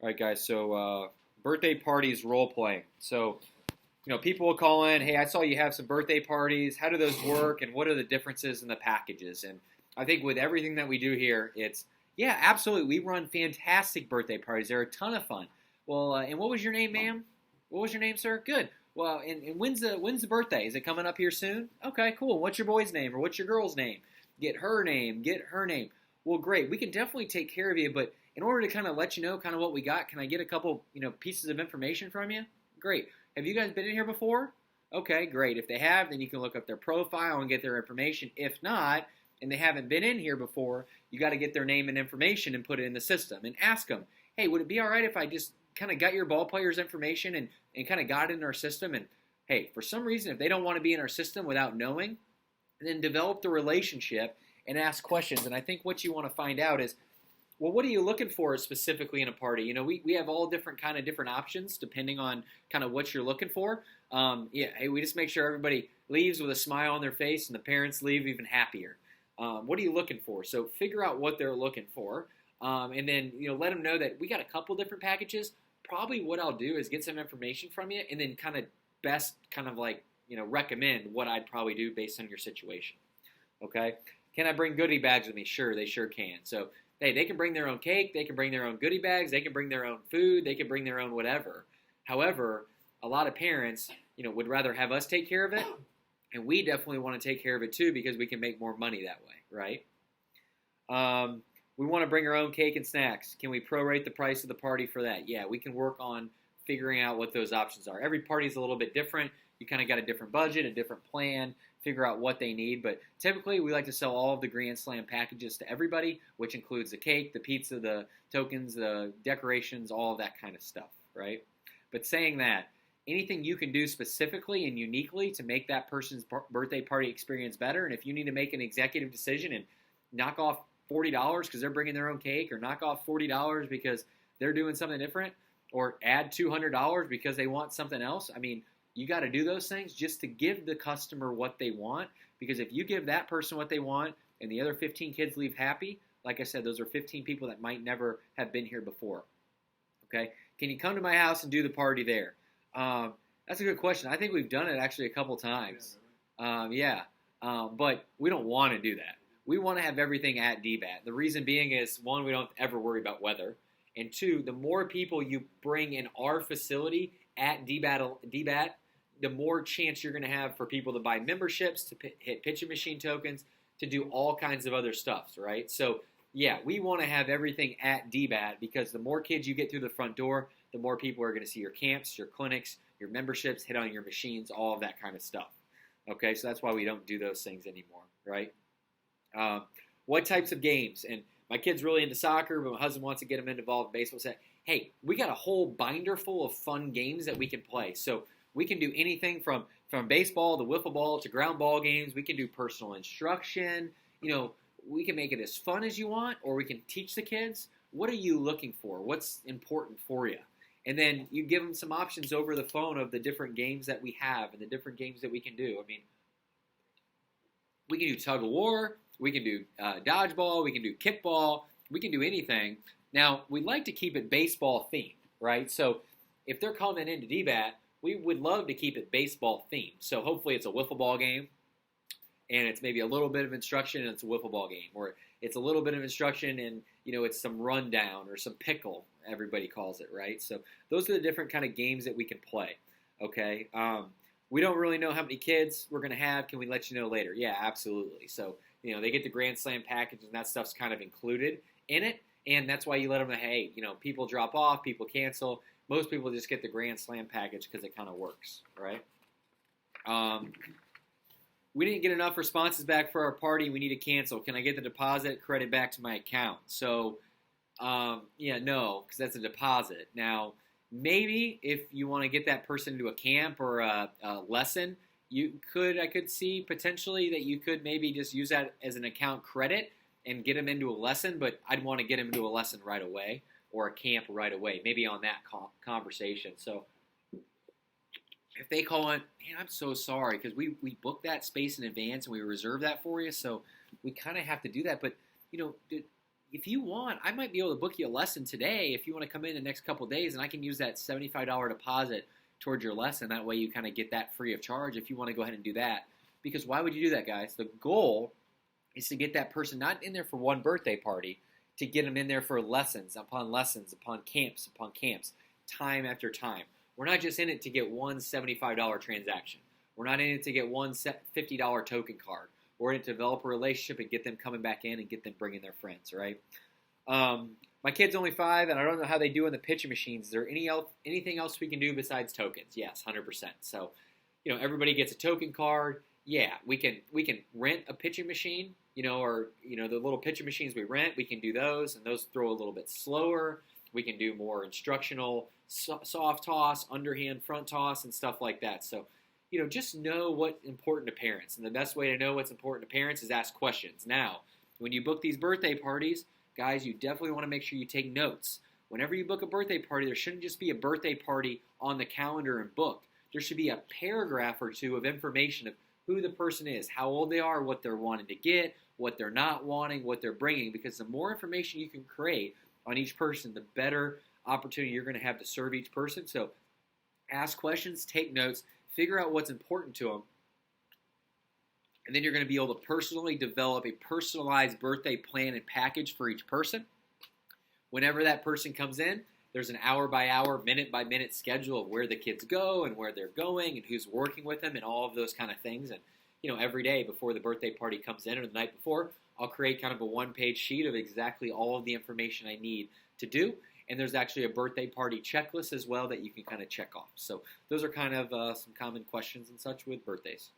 All right, guys. So, birthday parties role playing. So, people will call in. Hey, I saw you have some birthday parties. How do those work? And what are the differences in the packages? And I think with everything that we do here, it's yeah, absolutely. We run fantastic birthday parties. They're a ton of fun. Well, and what was your name, ma'am? What was your name, sir? Good. Well, and when's the birthday? Is it coming up here soon? Okay, cool. What's your boy's name or what's your girl's name? Get her name. Get her name. Well, great. We can definitely take care of you, but in order to kind of let you know kind of what we got, can I get a couple, pieces of information from you? Great. Have you guys been in here before? Okay, great. If they have, then you can look up their profile and get their information. If not, and they haven't been in here before, you got to get their name and information and put it in the system and ask them, hey, would it be all right if I just kind of got your ball player's information and kind of got it in our system? And hey, for some reason, if they don't want to be in our system without knowing, then develop the relationship and ask questions. And I think what you want to find out is, well, what are you looking for specifically in a party? We have all different options depending on kind of what you're looking for. Hey, we just make sure everybody leaves with a smile on their face and the parents leave even happier. What are you looking for? So figure out what they're looking for, and then let them know that we got a couple different packages. Probably what I'll do is get some information from you, and then recommend what I'd probably do based on your situation. Okay? Can I bring goodie bags with me? Sure, they sure can. So hey, they can bring their own cake, they can bring their own goodie bags, they can bring their own food, they can bring their own whatever. However, a lot of parents, would rather have us take care of it, and we definitely want to take care of it too because we can make more money that way, right? We want to bring our own cake and snacks. Can we prorate the price of the party for that? Yeah, we can work on figuring out what those options are. Every party is a little bit different. You kind of got a different budget, a different plan, figure out what they need. But typically, we like to sell all of the Grand Slam packages to everybody, which includes the cake, the pizza, the tokens, the decorations, all of that kind of stuff, right? But saying that, anything you can do specifically and uniquely to make that person's birthday party experience better, and if you need to make an executive decision and knock off $40 because they're bringing their own cake, or knock off $40 because they're doing something different, or add $200 because they want something else, I mean, you got to do those things just to give the customer what they want, because if you give that person what they want and the other 15 kids leave happy, like I said, those are 15 people that might never have been here before. Okay? Can you come to my house and do the party there? That's a good question. I think we've done it actually a couple times. But we don't want to do that. We want to have everything at DBAT. The reason being is, one, we don't ever worry about weather. And two, the more people you bring in our facility at DBAT, the more chance you're going to have for people to buy memberships, to hit pitching machine tokens, to do all kinds of other stuff, right? So, yeah, we want to have everything at DBAT because the more kids you get through the front door, the more people are going to see your camps, your clinics, your memberships, hit on your machines, all of that kind of stuff. Okay, so that's why we don't do those things anymore, right? What types of games? And my kid's really into soccer, but my husband wants to get him involved in baseball. Say, hey, we got a whole binder full of fun games that we can play. So we can do anything from baseball to wiffle ball to ground ball games. We can do personal instruction. We can make it as fun as you want, or we can teach the kids. What are you looking for? What's important for you? And then you give them some options over the phone of the different games that we have and the different games that we can do. I mean, we can do tug of war. We can do dodgeball. We can do kickball. We can do anything. Now, we'd like to keep it baseball themed, right? So if they're coming into DBAT, we would love to keep it baseball themed. So hopefully it's a wiffle ball game, and it's maybe a little bit of instruction, and it's a wiffle ball game. Or it's a little bit of instruction, and it's some rundown or some pickle, everybody calls it, right? So those are the different kind of games that we can play, okay? We don't really know how many kids we're going to have. Can we let you know later? Yeah, absolutely. So, they get the Grand Slam package, and that stuff's kind of included in it. And that's why you let them know, hey, people drop off, people cancel. Most people just get the Grand Slam package because it kind of works, right? We didn't get enough responses back for our party. We need to cancel. Can I get the deposit credit back to my account? So, no, because that's a deposit. Now, maybe if you want to get that person into a camp or a lesson, I could see potentially that you could maybe just use that as an account credit and get them into a lesson, but I'd want to get them into a lesson right away or a camp right away, maybe on that conversation. So if they call in, man, I'm so sorry because we booked that space in advance and we reserved that for you, so we kind of have to do that. But, if you want, I might be able to book you a lesson today if you want to come in the next couple of days, and I can use that $75 deposit towards your lesson. That way you kind of get that free of charge if you want to go ahead and do that. Because why would you do that, guys? The goal is to get that person not in there for one birthday party, to get them in there for lessons, upon camps, time after time. We're not just in it to get one $75 transaction. We're not in it to get one $50 token card. We're in it to develop a relationship and get them coming back in and get them bringing their friends, right? My kid's only 5, and I don't know how they do in the pitching machines. Is there anything else we can do besides tokens? Yes, 100%. So, everybody gets a token card. Yeah, we can rent a pitching machine, or the little pitching machines we rent. We can do those, and those throw a little bit slower. We can do more instructional soft toss, underhand front toss, and stuff like that. So, just know what's important to parents. And the best way to know what's important to parents is ask questions. Now, when you book these birthday parties, guys, you definitely want to make sure you take notes. Whenever you book a birthday party, there shouldn't just be a birthday party on the calendar and booked. There should be a paragraph or two of information of who the person is, how old they are, what they're wanting to get, what they're not wanting, what they're bringing. Because the more information you can create on each person, the better opportunity you're going to have to serve each person. So ask questions, take notes, figure out what's important to them, and then you're going to be able to personally develop a personalized birthday plan and package for each person. Whenever that person comes in, there's an hour-by-hour, minute-by-minute schedule of where the kids go and where they're going and who's working with them and all of those kind of things. And, every day before the birthday party comes in or the night before, I'll create kind of a one-page sheet of exactly all of the information I need to do. And there's actually a birthday party checklist as well that you can kind of check off. So those are kind of some common questions and such with birthdays.